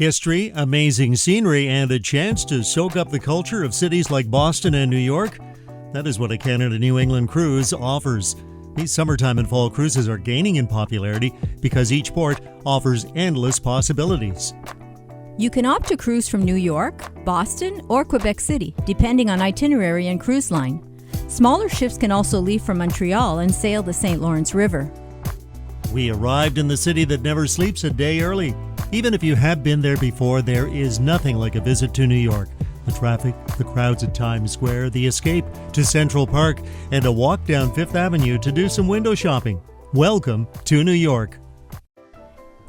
History, amazing scenery, and a chance to soak up the culture of cities like Boston and New York? That is what a Canada-New England cruise offers. These summertime and fall cruises are gaining in popularity because each port offers endless possibilities. You can opt to cruise from New York, Boston, or Quebec City, depending on itinerary and cruise line. Smaller ships can also leave from Montreal and sail the St. Lawrence River. We arrived in the city that never sleeps a day early. Even if you have been there before, there is nothing like a visit to New York. The traffic, the crowds at Times Square, the escape to Central Park, and a walk down Fifth Avenue to do some window shopping. Welcome to New York.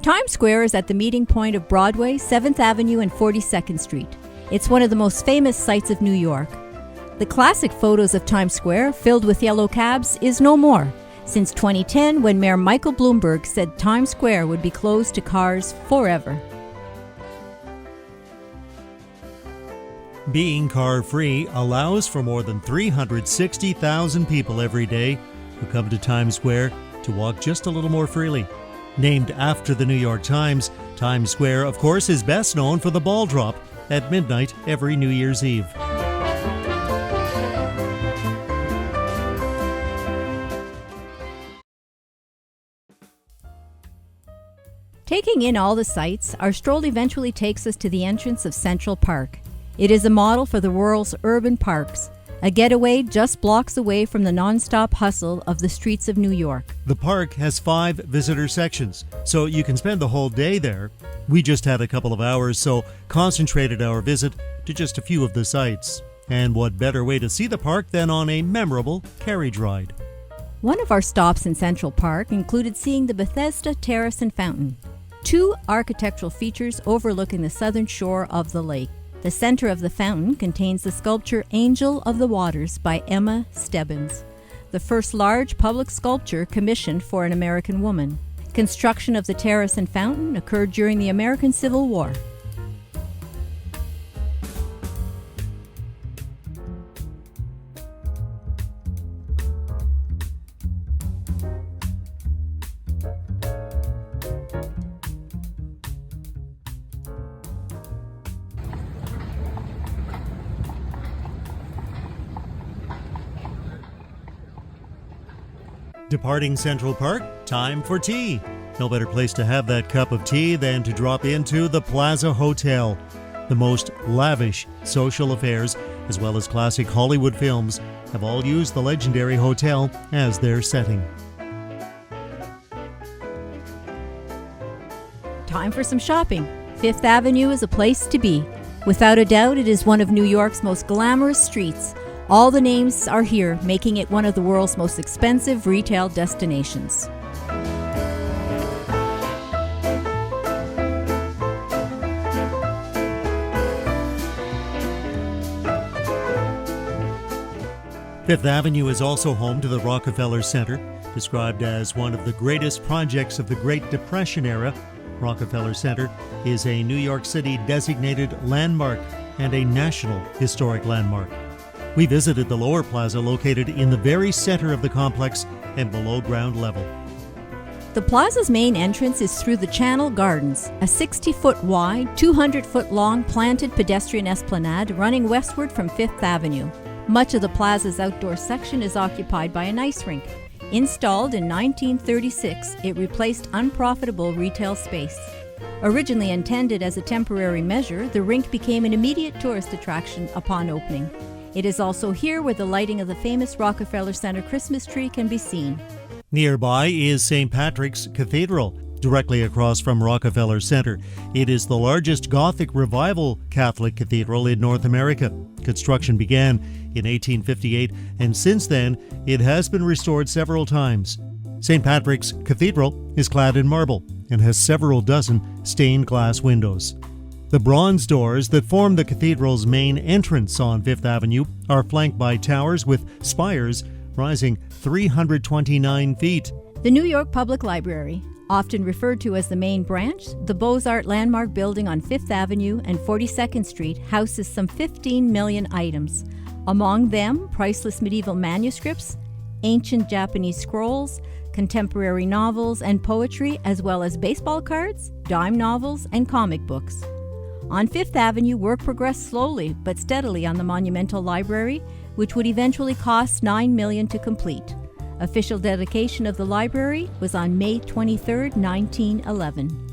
Times Square is at the meeting point of Broadway, 7th Avenue, and 42nd Street. It's one of the most famous sights of New York. The classic photos of Times Square, filled with yellow cabs, is no more since 2010, when Mayor Michael Bloomberg said Times Square would be closed to cars forever. Being car-free allows for more than 360,000 people every day who come to Times Square to walk just a little more freely. Named after the New York Times, Times Square, of course, is best known for the ball drop at midnight every New Year's Eve. Taking in all the sights, our stroll eventually takes us to the entrance of Central Park. It is a model for the world's urban parks, a getaway just blocks away from the non-stop hustle of the streets of New York. The park has 5 visitor sections, so you can spend the whole day there. We just had a couple of hours, so concentrated our visit to just a few of the sights. And what better way to see the park than on a memorable carriage ride? One of our stops in Central Park included seeing the Bethesda Terrace and Fountain, 2 architectural features overlooking the southern shore of the lake. The center of the fountain contains the sculpture Angel of the Waters by Emma Stebbins, the first large public sculpture commissioned for an American woman. Construction of the terrace and fountain occurred during the American Civil War. Departing Central Park, time for tea. No better place to have that cup of tea than to drop into the Plaza Hotel. The most lavish social affairs, as well as classic Hollywood films, have all used the legendary hotel as their setting. Time for some shopping. Fifth Avenue is a place to be. Without a doubt, it is one of New York's most glamorous streets. All the names are here, making it one of the world's most expensive retail destinations. Fifth Avenue is also home to the Rockefeller Center. Described as one of the greatest projects of the Great Depression era, Rockefeller Center is a New York City designated landmark and a National Historic Landmark. We visited the lower plaza located in the very center of the complex and below ground level. The plaza's main entrance is through the Channel Gardens, a 60-foot wide, 200-foot long planted pedestrian esplanade running westward from Fifth Avenue. Much of the plaza's outdoor section is occupied by an ice rink. Installed in 1936, it replaced unprofitable retail space. Originally intended as a temporary measure, the rink became an immediate tourist attraction upon opening. It is also here where the lighting of the famous Rockefeller Center Christmas tree can be seen. Nearby is St. Patricks Cathedral, directly across from Rockefeller Center. It is the largest Gothic Revival Catholic cathedral in North America. Construction began in 1858, and since then, it has been restored several times. St. Patrick's Cathedral is clad in marble and has several dozen stained glass windows. The bronze doors that form the cathedral's main entrance on Fifth Avenue are flanked by towers with spires rising 329 feet. The New York Public Library, often referred to as the main branch, the Beaux-Arts landmark building on Fifth Avenue and 42nd Street, houses some 15 million items. Among them, priceless medieval manuscripts, ancient Japanese scrolls, contemporary novels and poetry, as well as baseball cards, dime novels, and comic books. On Fifth Avenue, work progressed slowly but steadily on the Monumental Library, which would eventually cost $9 million to complete. Official dedication of the library was on May 23, 1911.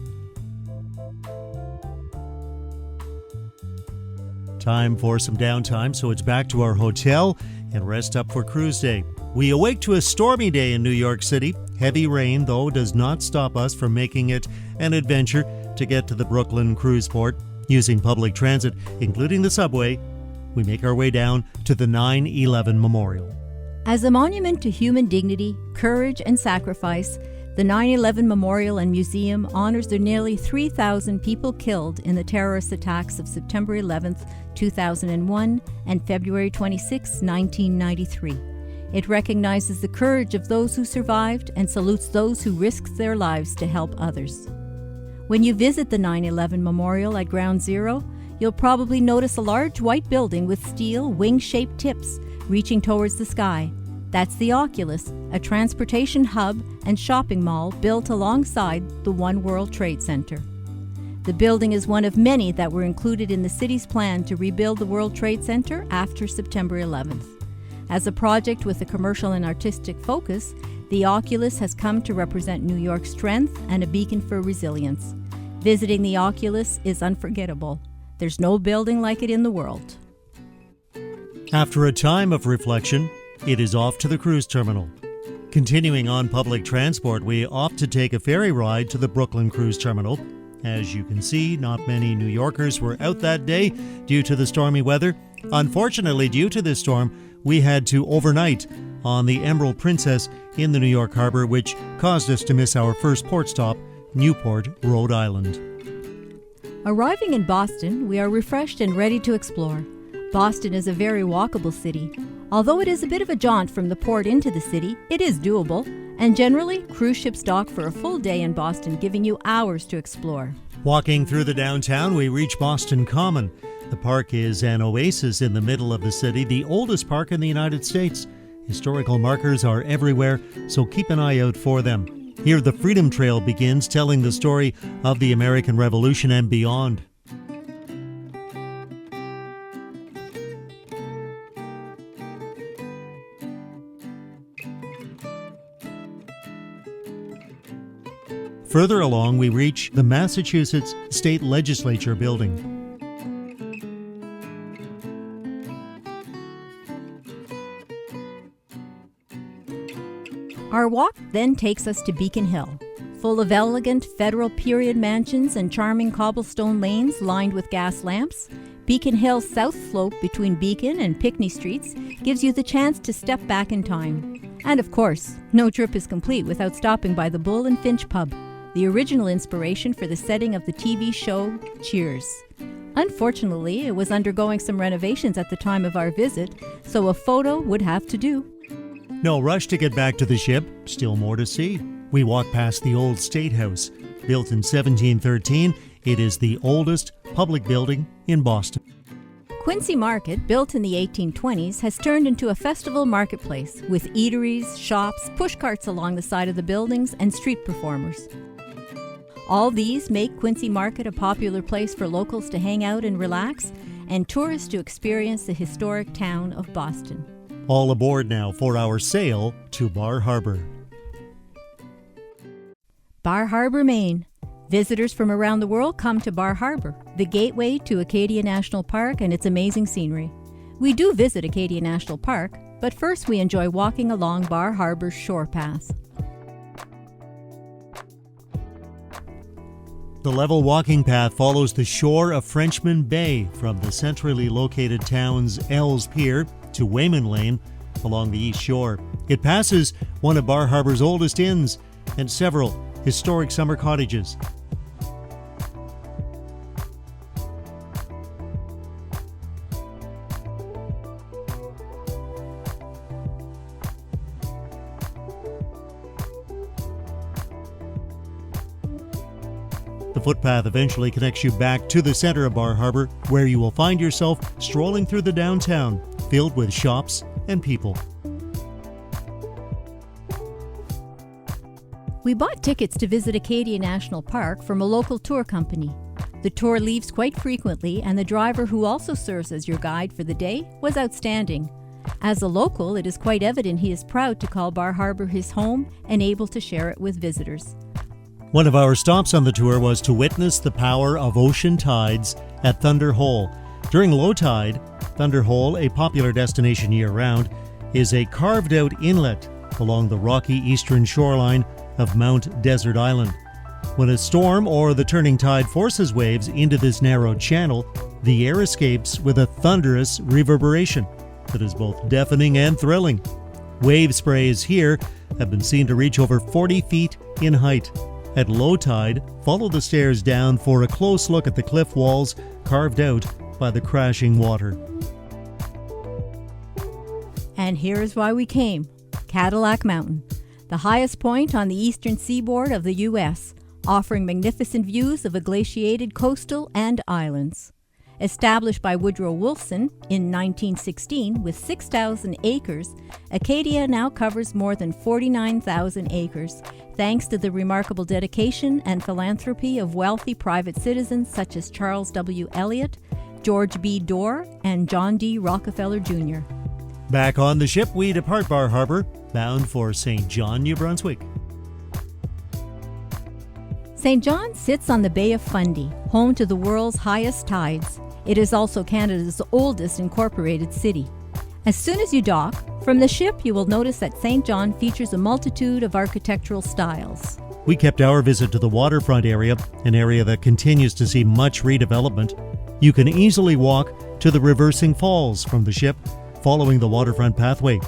Time for some downtime, so it's back to our hotel and rest up for cruise day. We awake to a stormy day in New York City. Heavy rain, though, does not stop us from making it an adventure to get to the Brooklyn cruise port. Using public transit, including the subway, we make our way down to the 9/11 Memorial. As a monument to human dignity, courage, and sacrifice, the 9/11 Memorial and Museum honors the nearly 3,000 people killed in the terrorist attacks of September 11, 2001 and February 26, 1993. It recognizes the courage of those who survived and salutes those who risked their lives to help others. When you visit the 9/11 Memorial at Ground Zero, you'll probably notice a large white building with steel wing-shaped tips reaching towards the sky. That's the Oculus, a transportation hub and shopping mall built alongside the One World Trade Center. The building is one of many that were included in the city's plan to rebuild the World Trade Center after September 11th. As a project with a commercial and artistic focus, the Oculus has come to represent New York's strength and a beacon for resilience. Visiting the Oculus is unforgettable. There's no building like it in the world. After a time of reflection, it is off to the cruise terminal. Continuing on public transport, we opt to take a ferry ride to the Brooklyn Cruise Terminal. As you can see, not many New Yorkers were out that day due to the stormy weather. Unfortunately, due to this storm, we had to overnight on the Emerald Princess in the New York Harbor, which caused us to miss our first port stop, Newport, Rhode Island. Arriving in Boston, we are refreshed and ready to explore. Boston is a very walkable city. Although it is a bit of a jaunt from the port into the city, it is doable, and generally, cruise ships dock for a full day in Boston, giving you hours to explore. Walking through the downtown, we reach Boston Common. The park is an oasis in the middle of the city, the oldest park in the United States. Historical markers are everywhere, so keep an eye out for them. Here, the Freedom Trail begins, telling the story of the American Revolution and beyond. Further along, we reach the Massachusetts State Legislature building. Our walk then takes us to Beacon Hill. Full of elegant federal period mansions and charming cobblestone lanes lined with gas lamps, Beacon Hill's south slope between Beacon and Pinckney Streets gives you the chance to step back in time. And of course, no trip is complete without stopping by the Bull and Finch pub, the original inspiration for the setting of the TV show Cheers. Unfortunately, it was undergoing some renovations at the time of our visit, so a photo would have to do. No rush to get back to the ship, still more to see. We walk past the old State House. Built in 1713, it is the oldest public building in Boston. Quincy Market, built in the 1820s, has turned into a festival marketplace with eateries, shops, pushcarts along the side of the buildings, and street performers. All these make Quincy Market a popular place for locals to hang out and relax, and tourists to experience the historic town of Boston. All aboard now for our sail to Bar Harbor. Bar Harbor, Maine. Visitors from around the world come to Bar Harbor, the gateway to Acadia National Park and its amazing scenery. We do visit Acadia National Park, but first we enjoy walking along Bar Harbor's shore path. The level walking path follows the shore of Frenchman Bay from the centrally located town's Ells Pier to Wayman Lane along the east shore. It passes one of Bar Harbor's oldest inns and several historic summer cottages. The footpath eventually connects you back to the center of Bar Harbor, where you will find yourself strolling through the downtown, filled with shops and people. We bought tickets to visit Acadia National Park from a local tour company. The tour leaves quite frequently, and the driver, who also serves as your guide for the day, was outstanding. As a local, it is quite evident he is proud to call Bar Harbor his home and able to share it with visitors. One of our stops on the tour was to witness the power of ocean tides at Thunder Hole. During low tide, Thunder Hole, a popular destination year-round, is a carved-out inlet along the rocky eastern shoreline of Mount Desert Island. When a storm or the turning tide forces waves into this narrow channel, the air escapes with a thunderous reverberation that is both deafening and thrilling. Wave sprays here have been seen to reach over 40 feet in height. At low tide, follow the stairs down for a close look at the cliff walls carved out by the crashing water. And here is why we came: Cadillac Mountain, the highest point on the eastern seaboard of the U.S., offering magnificent views of a glaciated coastal and islands. Established by Woodrow Wilson in 1916 with 6,000 acres, Acadia now covers more than 49,000 acres, thanks to the remarkable dedication and philanthropy of wealthy private citizens such as Charles W. Eliot, George B. Dorr, and John D. Rockefeller Jr. Back on the ship, we depart Bar Harbor, bound for St. John, New Brunswick. St. John sits on the Bay of Fundy, home to the world's highest tides. It is also Canada's oldest incorporated city. As soon as you dock from the ship, you will notice that St. John features a multitude of architectural styles. We kept our visit to the waterfront area, an area that continues to see much redevelopment. You can easily walk to the reversing falls from the ship, following the waterfront pathway.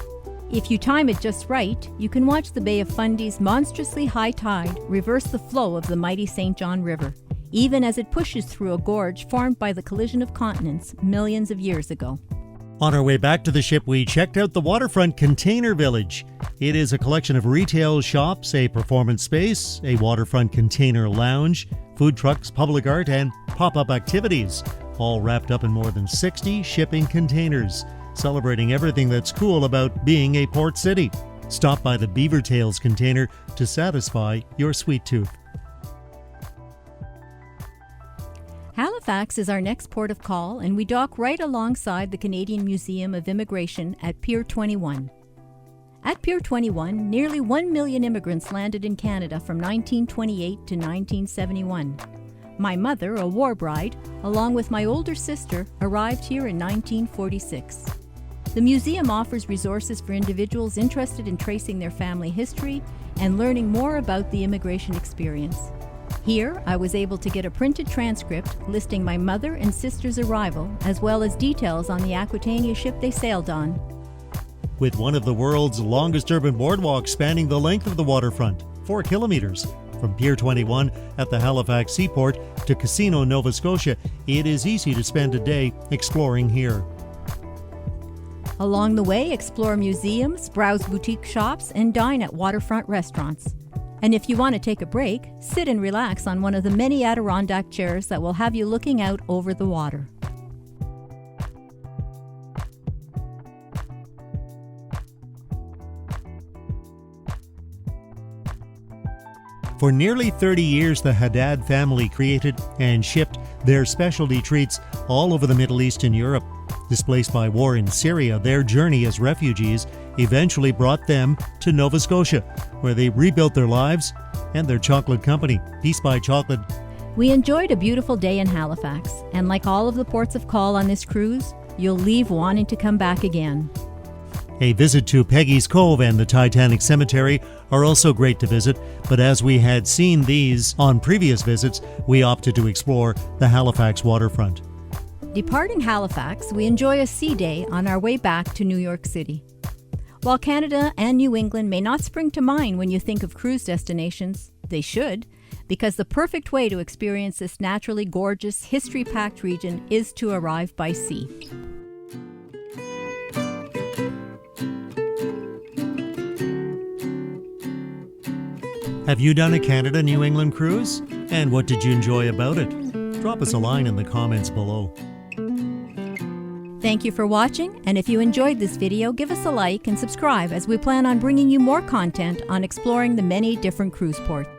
If you time it just right, you can watch the Bay of Fundy's monstrously high tide reverse the flow of the mighty St. John River, even as it pushes through a gorge formed by the collision of continents millions of years ago. On our way back to the ship, we checked out the waterfront container village. It is a collection of retail shops, a performance space, a waterfront container lounge, food trucks, public art, and pop-up activities, all wrapped up in more than 60 shipping containers, celebrating everything that's cool about being a port city. Stop by the Beaver Tails container to satisfy your sweet tooth. Halifax is our next port of call, and we dock right alongside the Canadian Museum of Immigration at Pier 21. At Pier 21, nearly 1 million immigrants landed in Canada from 1928 to 1971. My mother, a war bride, along with my older sister, arrived here in 1946. The museum offers resources for individuals interested in tracing their family history and learning more about the immigration experience. Here, I was able to get a printed transcript listing my mother and sister's arrival, as well as details on the Aquitania ship they sailed on. With one of the world's longest urban boardwalks spanning the length of the waterfront, 4 kilometers, from Pier 21 at the Halifax Seaport to Casino, Nova Scotia, it is easy to spend a day exploring here. Along the way, explore museums, browse boutique shops, and dine at waterfront restaurants. And if you want to take a break, sit and relax on one of the many Adirondack chairs that will have you looking out over the water. For nearly 30 years, the Haddad family created and shipped their specialty treats all over the Middle East and Europe. Displaced by war in Syria, their journey as refugees eventually brought them to Nova Scotia, where they rebuilt their lives and their chocolate company, Peace by Chocolate. We enjoyed a beautiful day in Halifax, and like all of the ports of call on this cruise, you'll leave wanting to come back again. A visit to Peggy's Cove and the Titanic Cemetery are also great to visit, but as we had seen these on previous visits, we opted to explore the Halifax waterfront. Departing Halifax, we enjoy a sea day on our way back to New York City. While Canada and New England may not spring to mind when you think of cruise destinations, they should, because the perfect way to experience this naturally gorgeous, history-packed region is to arrive by sea. Have you done a Canada-New England cruise? And what did you enjoy about it? Drop us a line in the comments below. Thank you for watching, and if you enjoyed this video, give us a like and subscribe as we plan on bringing you more content on exploring the many different cruise ports.